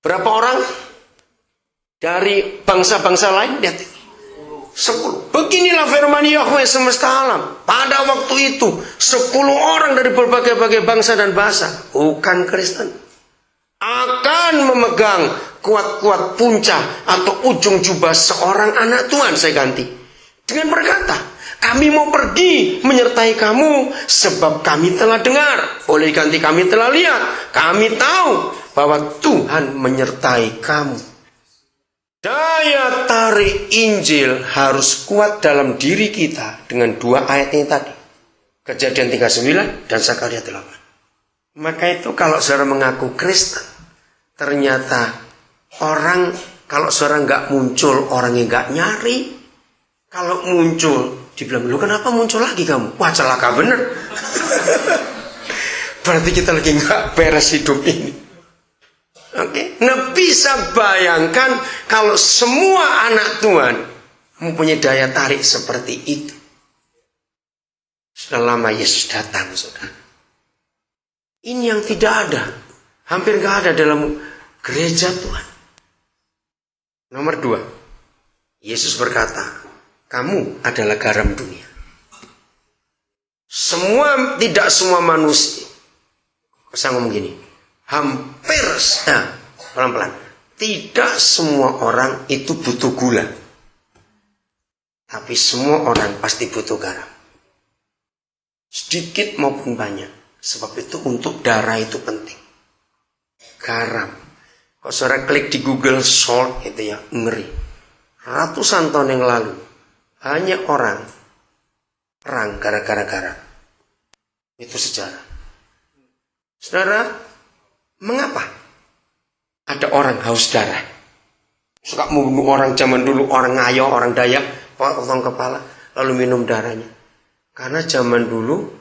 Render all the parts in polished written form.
Berapa orang dari bangsa-bangsa lain? Lihat, 10. Beginilah firman Yahweh semesta alam. Pada waktu itu 10 orang dari berbagai-bagai bangsa dan bahasa, bukan Kristen, akan memegang kuat-kuat puncak atau ujung jubah seorang anak Tuhan. Saya ganti dengan berkata, kami mau pergi menyertai kamu sebab kami telah dengar. Boleh ganti, kami telah lihat. Kami tahu bahwa Tuhan menyertai kamu. Daya tarik Injil harus kuat dalam diri kita dengan 2 ayat ini tadi. Kejadian 39 dan Zakaria 8. Maka itu kalau saudara mengaku Kristen, ternyata orang, kalau saudara nggak muncul, orangnya nggak nyari. Kalau muncul, dibilang, lu kenapa muncul lagi kamu? Wah, celaka bener. Berarti kita lagi nggak beres hidup ini. Oke, nah bisa bayangkan kalau semua anak Tuhan mempunyai daya tarik seperti itu. Sudah lama Yesus datang, saudara. Ini yang tidak ada, hampir nggak ada dalam gereja Tuhan. Nomor 2, Yesus berkata, kamu adalah garam dunia. Tidak semua manusia, saya ngomong gini, hampir, pelan-pelan, tidak semua orang itu butuh gula. Tapi semua orang pasti butuh garam. Sedikit maupun banyak. Sebab itu untuk darah itu penting. Garam. Kalau saudara klik di Google salt itu ya, ngeri. Ratusan tahun yang lalu, hanya orang perang gara-gara garam. Itu sejarah. Saudara, mengapa ada orang haus darah? Suka membunuh orang zaman dulu, orang Ngayo, orang Dayak, potong kepala, lalu minum darahnya. Karena zaman dulu,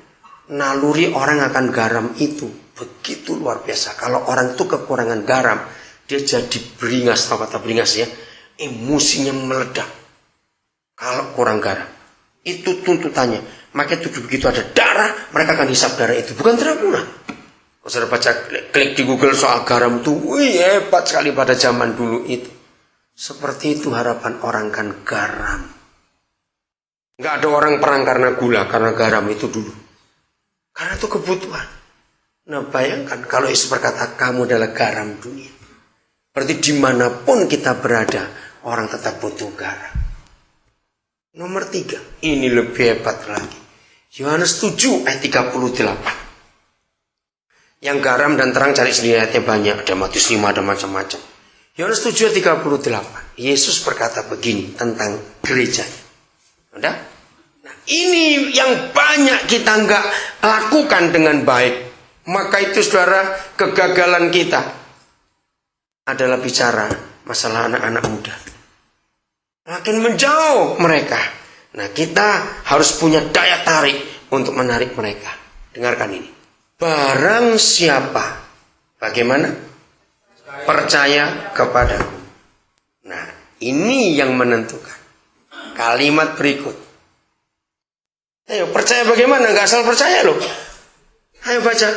naluri orang akan garam itu begitu luar biasa. Kalau orang itu kekurangan garam, dia jadi beringas, tahu kata beringas ya, emosinya meledak. Kalau kurang garam, itu tuntutannya. Maka itu begitu ada darah, mereka akan hisap darah itu. Bukan tidak murah. Kalau saudara baca, klik di Google soal garam itu, wih hebat sekali pada zaman dulu itu. Seperti itu harapan orang kan garam. Nggak ada orang perang karena gula, karena garam itu dulu. Karena itu kebutuhan. Nah bayangkan kalau Yesus berkata kamu adalah garam dunia. Berarti dimanapun kita berada, orang tetap butuh garam. Nomor 3, ini lebih hebat lagi. Yohanes 7 ayat 38. Yang garam dan terang cari sendiri, ayatnya banyak. Ada Matius 5, ada macam-macam. Yohanes 7 ayat 38. Yesus berkata begini tentang gerejanya. Udah? Nah, ini yang banyak kita nggak lakukan dengan baik. Maka itu saudara, kegagalan kita adalah bicara masalah anak-anak muda. Makin menjauh mereka. Nah, kita harus punya daya tarik untuk menarik mereka. Dengarkan ini. Barang siapa, bagaimana? Percaya kepadaku. Nah, ini yang menentukan. Kalimat berikut. Ayo, percaya bagaimana? Nggak asal percaya loh. Ayo baca.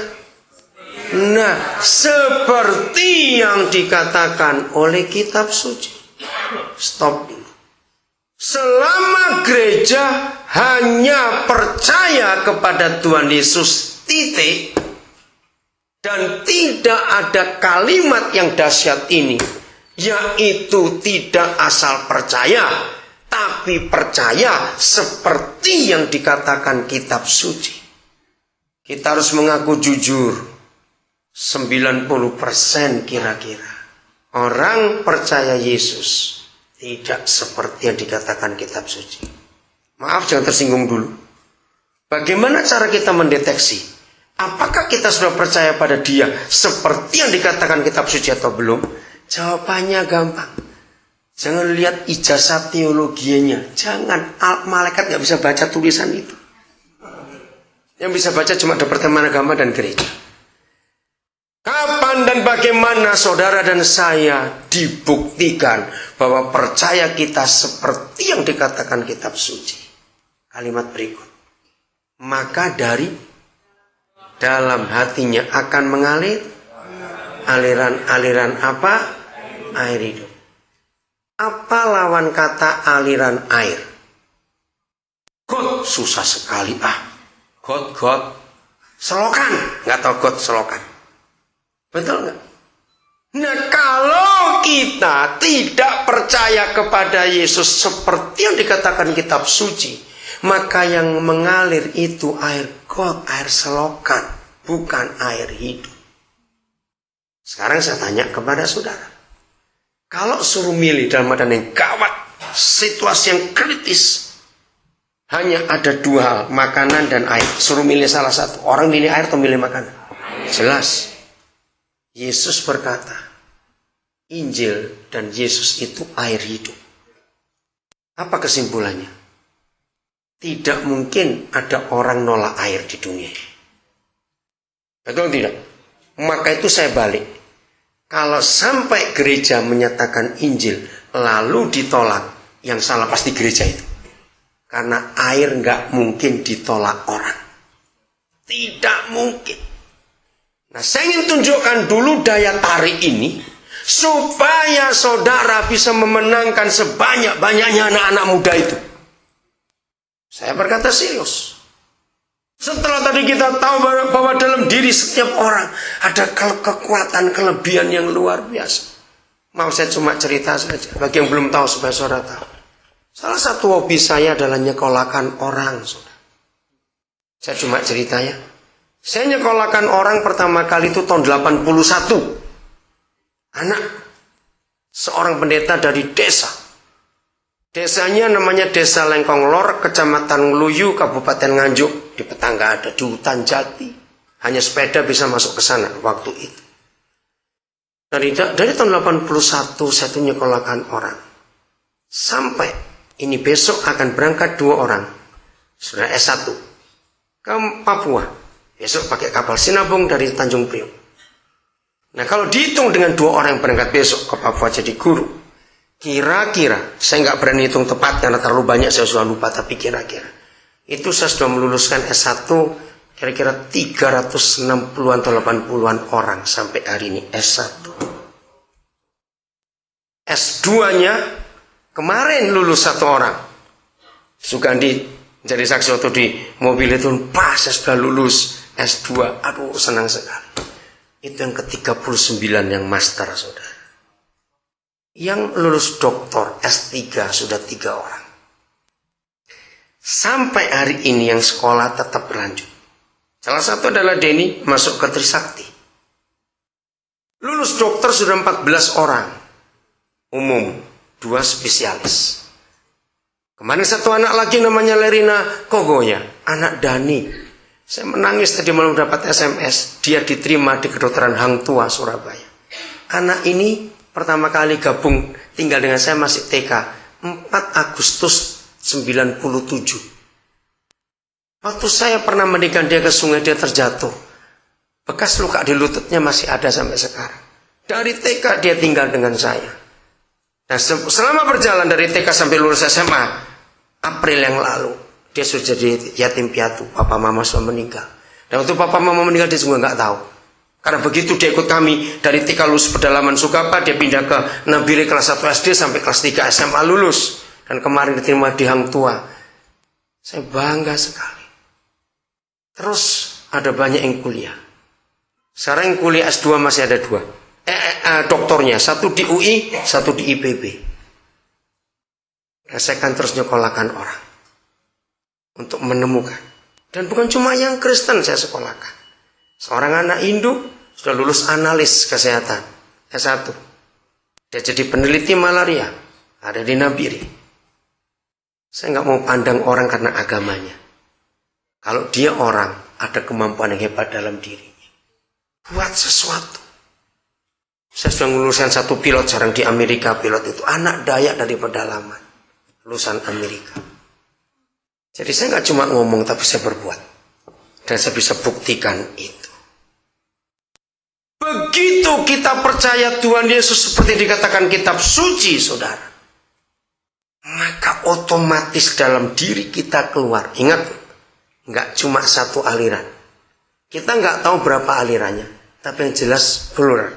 Nah, seperti yang dikatakan oleh kitab suci. Stop dulu. Selama gereja hanya percaya kepada Tuhan Yesus, titik, dan tidak ada kalimat yang dahsyat ini, yaitu tidak asal percaya, tapi percaya seperti yang dikatakan kitab suci. Kita harus mengaku jujur, 90% kira-kira orang percaya Yesus tidak seperti yang dikatakan kitab suci. Maaf, jangan tersinggung dulu. Bagaimana cara kita mendeteksi apakah kita sudah percaya pada dia seperti yang dikatakan kitab suci atau belum? Jawabannya gampang. Jangan lihat ijazah teologianya. Jangan, malaikat gak bisa baca tulisan itu. Yang bisa baca cuma Departemen Agama dan Gereja. Kapan dan bagaimana saudara dan saya dibuktikan bahwa percaya kita seperti yang dikatakan kitab suci? Kalimat berikut. Maka dari dalam hatinya akan mengalir aliran-aliran apa? Air hidup. Apa lawan kata aliran air? Got, susah sekali. Got. Selokan. Nggak tahu got, selokan. Betul nggak? Nah, kalau kita tidak percaya kepada Yesus seperti yang dikatakan kitab suci, maka yang mengalir itu air got, air selokan, bukan air hidup. Sekarang saya tanya kepada saudara. Kalau suruh milih dalam keadaan yang gawat, situasi yang kritis, hanya ada dua hal, makanan dan air. Suruh milih salah satu. Orang milih air atau milih makanan? Jelas. Yesus berkata, Injil dan Yesus itu air hidup. Apa kesimpulannya? Tidak mungkin ada orang nolak air di dunia. Betul tidak? Maka itu saya balik. Kalau sampai gereja menyatakan Injil lalu ditolak, yang salah pasti gereja itu. Karena air nggak mungkin ditolak orang. Tidak mungkin. Nah, saya ingin tunjukkan dulu daya tarik ini supaya saudara bisa memenangkan sebanyak-banyaknya anak-anak muda itu. Saya berkata serius. Setelah tadi kita tahu bahwa dalam diri setiap orang ada kekuatan, kelebihan yang luar biasa. Mau saya cuma cerita saja, bagi yang belum tahu supaya saudara tahu. Salah satu hobi saya adalah nyekolakan orang, saudara. Saya cuma cerita ya. Saya nyekolakan orang pertama kali itu tahun 81. Anak seorang pendeta dari desa. Desanya namanya Desa Lengkong Lor, Kecamatan Ngluyu, Kabupaten Nganjuk. Di petangga ada, di hutan jati. Hanya sepeda bisa masuk ke sana waktu itu. Dari tahun 81 saya tuh nyekolahkan orang. Sampai ini besok akan berangkat 2 orang. Sudah S1 ke Papua. Besok pakai kapal Sinabung dari Tanjung Priok. Nah, kalau dihitung dengan 2 orang yang berangkat besok ke Papua jadi guru, kira-kira, saya nggak berani hitung tepat karena terlalu banyak saya sudah lupa, tapi kira-kira itu saya sudah meluluskan S1 kira-kira 360-an atau 80-an orang sampai hari ini S1. S2-nya kemarin lulus 1 orang. Sugandi jadi saksi waktu di mobil itu, pas saya sudah lulus S2. Aduh, senang sekali. Itu yang ke-39 yang master, saudara. Yang lulus doktor S3 sudah 3 orang. Sampai hari ini yang sekolah tetap berlanjut. Salah satu adalah Denny, masuk ke Trisakti. Lulus dokter sudah 14 orang. Umum, 2 spesialis. Kemarin 1 anak lagi namanya Lerina Kogoya, anak Dani. Saya menangis tadi malam dapat SMS. Dia diterima di kedokteran Hang Tua, Surabaya. Anak ini pertama kali gabung tinggal dengan saya masih TK 4 Agustus 97. Waktu saya pernah mendikan dia ke sungai, dia terjatuh. Bekas luka di lututnya masih ada sampai sekarang. Dari TK dia tinggal dengan saya. Dan selama berjalan dari TK sampai lulus SMA, April yang lalu, dia sudah jadi yatim piatu. Papa mama sudah meninggal. Dan waktu papa mama meninggal dia juga nggak tahu. Karena begitu dia ikut kami dari TK lulus pedalaman Sukapa, dia pindah ke Nabire kelas 1 SD sampai kelas 3 SMA lulus. Dan kemarin diterima di Hang Tua. Saya bangga sekali. Terus ada banyak yang kuliah. Sekarang yang kuliah S2 masih ada 2. Doktornya, 1 di UI, 1 di IPB. Nah, saya akan terus nyekolahkan orang. Untuk menemukan. Dan bukan cuma yang Kristen saya sekolahkan. Seorang anak Hindu sudah lulus analis kesehatan S1. Dia jadi peneliti malaria. Ada di Nabire. Saya nggak mau pandang orang karena agamanya. Kalau dia orang, ada kemampuan yang hebat dalam dirinya. Buat sesuatu. Saya sudah meluluskan 1 pilot sekarang di Amerika. Pilot itu anak Dayak dari pedalaman. Lulusan Amerika. Jadi saya nggak cuma ngomong, tapi saya berbuat. Dan saya bisa buktikan itu. Begitu kita percaya Tuhan Yesus seperti dikatakan kitab suci, saudara, maka otomatis dalam diri kita keluar. Ingat, nggak cuma 1 aliran. Kita nggak tahu berapa alirannya, tapi yang jelas plural.